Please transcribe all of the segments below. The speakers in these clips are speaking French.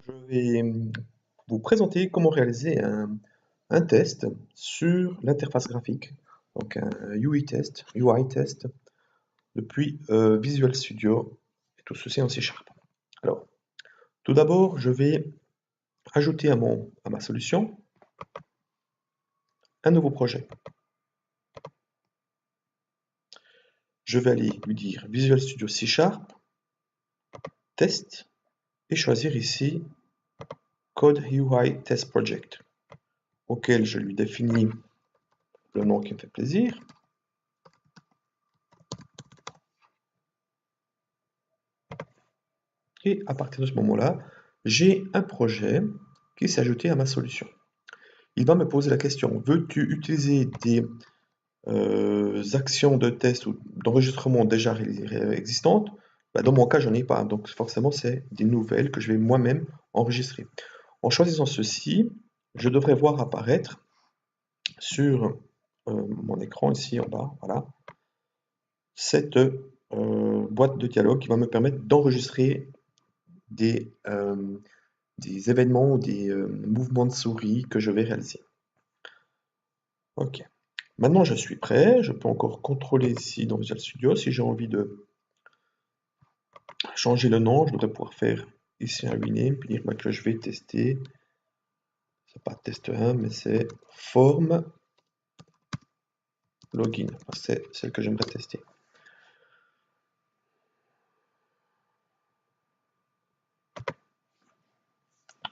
Je vais vous présenter comment réaliser un test sur l'interface graphique, donc un UI test depuis Visual Studio, et tout ceci en C#. Alors, tout d'abord, je vais ajouter à ma solution un nouveau projet. Je vais aller lui dire Visual Studio C#, test, et choisir ici Code UI Test Project, auquel je lui définis le nom qui me fait plaisir. Et à partir de ce moment-là, j'ai un projet qui s'est ajouté à ma solution. Il va me poser la question, veux-tu utiliser des actions de test ou d'enregistrement déjà existantes? Dans mon cas, j'en ai pas, donc forcément, c'est des nouvelles que je vais moi-même enregistrer. En choisissant ceci, je devrais voir apparaître sur mon écran ici en bas, voilà, cette boîte de dialogue qui va me permettre d'enregistrer des événements ou des mouvements de souris que je vais réaliser. Ok. Maintenant, je suis prêt. Je peux encore contrôler ici dans Visual Studio. Si j'ai envie de changer le nom, je devrais pouvoir faire ici un rename, puis dire que je vais tester. C'est pas test 1, mais c'est form login. C'est celle que j'aimerais tester.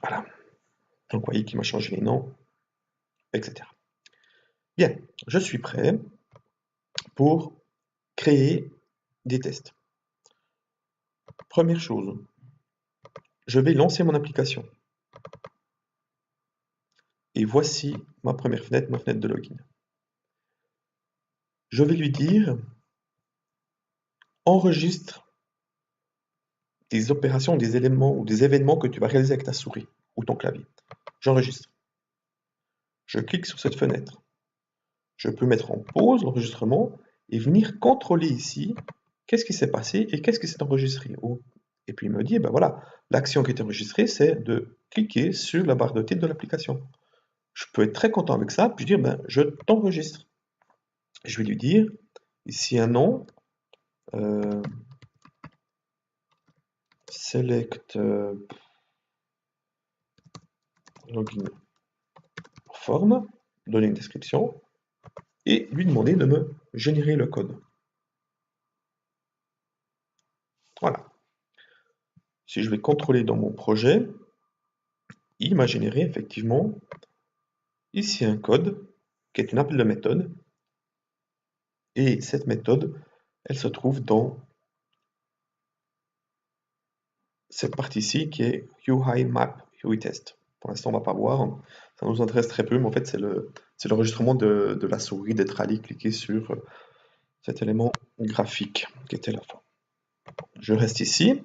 Voilà. Donc, vous voyez qu'il m'a changé les noms, etc. Bien, je suis prêt pour créer des tests. Première chose, je vais lancer mon application. Et voici ma première fenêtre, ma fenêtre de login. Je vais lui dire, enregistre des opérations, des éléments ou des événements que tu vas réaliser avec ta souris ou ton clavier. J'enregistre. Je clique sur cette fenêtre. Je peux mettre en pause l'enregistrement et venir contrôler ici qu'est-ce qui s'est passé et qu'est-ce qui s'est enregistré. Et puis il me dit, ben voilà, l'action qui est enregistrée, c'est de cliquer sur la barre de titre de l'application. Je peux être très content avec ça, puis dire, ben, je t'enregistre. Je vais lui dire, ici un nom, select login form, donner une description, et lui demander de me générer le code. Voilà. Si je vais contrôler dans mon projet, il m'a généré effectivement ici un code qui est une appel de méthode, et cette méthode, elle se trouve dans cette partie-ci qui est UI map, UI test. Pour l'instant, on ne va pas voir, ça nous intéresse très peu, mais en fait, c'est l'enregistrement de la souris, d'être allé cliquer sur cet élément graphique qui était la fin. Je reste ici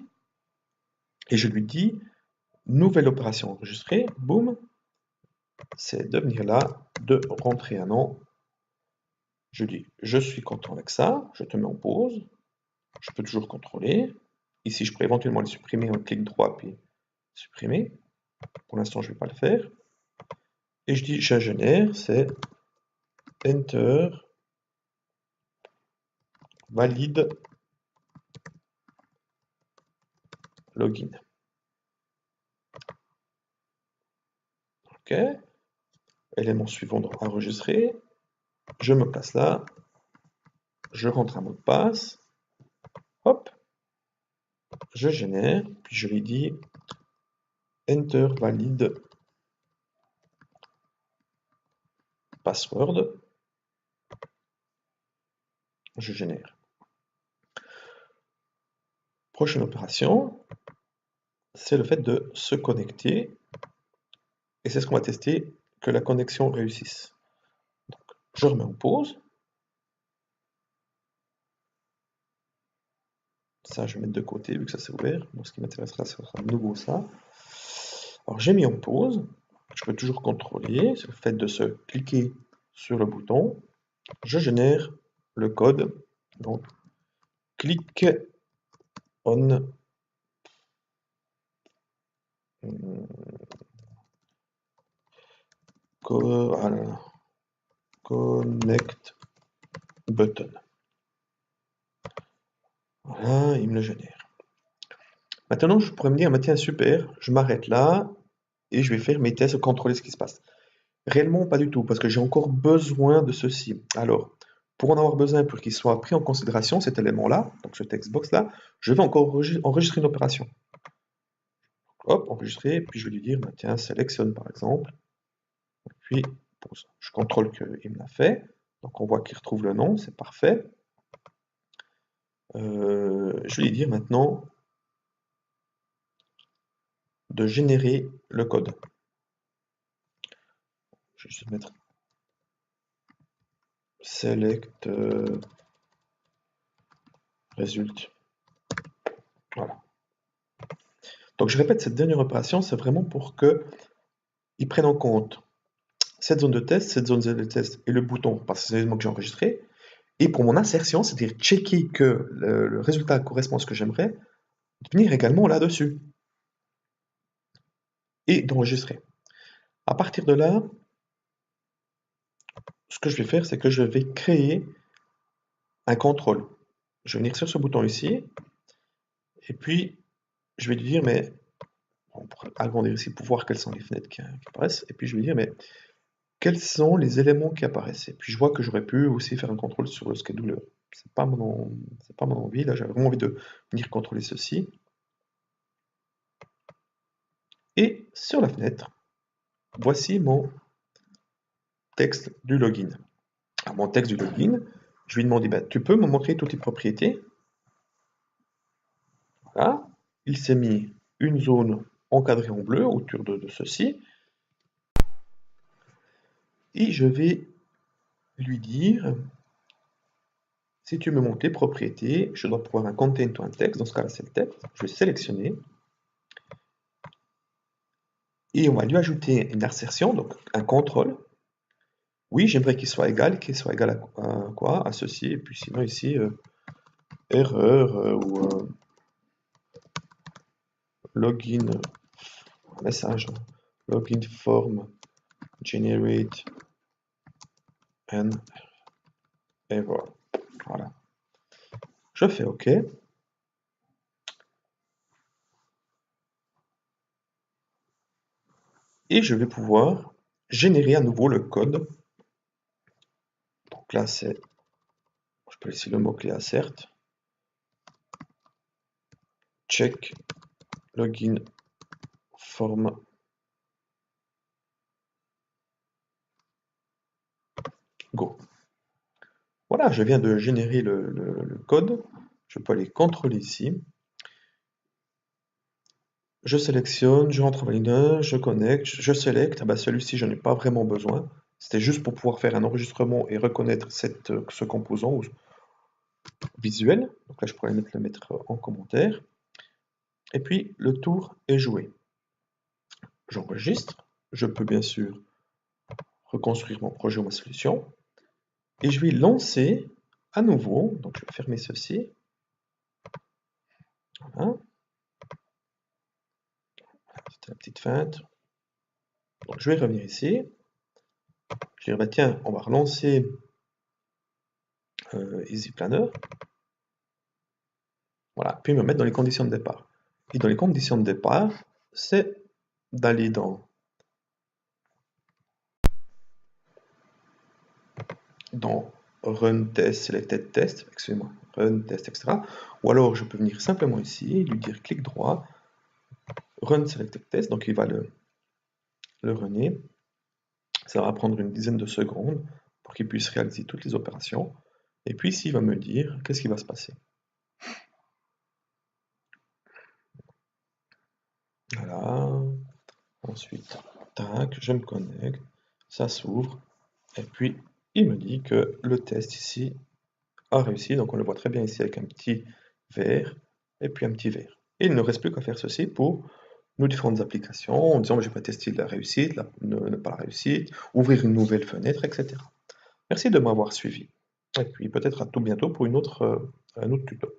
et je lui dis nouvelle opération enregistrée, boum, c'est de venir là, de rentrer un nom. Je dis je suis content avec ça, je te mets en pause, je peux toujours contrôler. Ici, je pourrais éventuellement le supprimer en clic droit puis supprimer. Pour l'instant, je ne vais pas le faire. Et je dis je génère, c'est enter valide login. OK. Élément suivant enregistré. Je me place là. Je rentre un mot de passe. Hop. Je génère. Puis je lui dis enter valide password. Je génère. Prochaine opération, c'est le fait de se connecter. Et c'est ce qu'on va tester, que la connexion réussisse. Donc, je remets en pause. Ça, je vais mettre de côté, vu que ça s'est ouvert. Moi, ce qui m'intéressera, ce sera de nouveau ça. Alors, j'ai mis en pause. Je peux toujours contrôler. C'est le fait de se cliquer sur le bouton. Je génère le code. Donc, click on Voilà. Connect button. Voilà, il me le génère. Maintenant, je pourrais me dire, bah, tiens, super, je m'arrête là et je vais faire mes tests, contrôler ce qui se passe. Réellement, pas du tout, parce que j'ai encore besoin de ceci. Alors, pour en avoir besoin, pour qu'il soit pris en considération, cet élément-là, donc ce textbox-là, je vais encore enregistrer une opération. Hop, enregistrer, puis je vais lui dire, bah, tiens, sélectionne par exemple, puis pause. Je contrôle qu'il me l'a fait, donc on voit qu'il retrouve le nom, c'est parfait. Je vais lui dire maintenant de générer le code. Je vais juste mettre select result. Voilà. Donc je répète, cette dernière opération, c'est vraiment pour qu'ils prennent en compte cette zone de test, cette zone de test et le bouton, parce que c'est l'élément que j'ai enregistré. Et pour mon insertion, c'est-à-dire checker que le résultat correspond à ce que j'aimerais, venir également là-dessus et d'enregistrer. À partir de là, ce que je vais faire, c'est que je vais créer un contrôle. Je vais venir sur ce bouton ici, et puis je vais lui dire, mais on pourrait agrandir ici pour voir quelles sont les fenêtres qui apparaissent, et puis je vais lui dire, mais quels sont les éléments qui apparaissent? Et puis je vois que j'aurais pu aussi faire un contrôle sur le scheduler. C'est pas mon envie, là j'avais vraiment envie de venir contrôler ceci. Et sur la fenêtre, voici mon texte du login. Alors, mon texte du login, je lui demande, tu peux me montrer toutes les propriétés? Voilà. Il s'est mis une zone encadrée en bleu autour de ceci. Et je vais lui dire, si tu me montres les propriétés, je dois pouvoir un contain to un texte, dans ce cas-là c'est le texte. Je vais sélectionner. Et on va lui ajouter une assertion, donc un contrôle. Oui, j'aimerais qu'il soit égal à quoi? À ceci, et puis sinon ici, erreur ou login message, login form generate an error. Voilà. Je fais OK. Et je vais pouvoir générer à nouveau le code. Donc là, c'est, je peux laisser le mot-clé assert. Check login form go. Voilà, je viens de générer le code. Je peux aller contrôler ici. Je sélectionne, je rentre en valideur, je connecte, je sélecte. Ah bah, celui-ci, je n'ai pas vraiment besoin. C'était juste pour pouvoir faire un enregistrement et reconnaître ce composant visuel. Donc là, je pourrais le mettre en commentaire. Et puis, le tour est joué. J'enregistre. Je peux bien sûr reconstruire mon projet ou ma solution. Et je vais lancer à nouveau. Donc, je vais fermer ceci. Voilà. C'était la petite feinte. Donc, je vais revenir ici. Je vais dire, bah, tiens, on va relancer Easy Planner. Voilà, puis me mettre dans les conditions de départ. Et dans les conditions de départ, c'est d'aller dans Run Test, Selected Test, excusez-moi, Run Test, etc. Ou alors je peux venir simplement ici et lui dire clic droit, Run Selected Test, donc il va le runner. Ça va prendre une dizaine de secondes pour qu'il puisse réaliser toutes les opérations. Et puis ici, il va me dire qu'est-ce qui va se passer. Voilà. Ensuite, tac, je me connecte, ça s'ouvre, et puis il me dit que le test ici a réussi, donc on le voit très bien ici avec un petit vert, et puis un petit vert. Et il ne reste plus qu'à faire ceci pour nos différentes applications, en disant je vais tester la réussite, ne pas la réussite, ouvrir une nouvelle fenêtre, etc. Merci de m'avoir suivi, et puis peut-être à tout bientôt pour un autre tuto.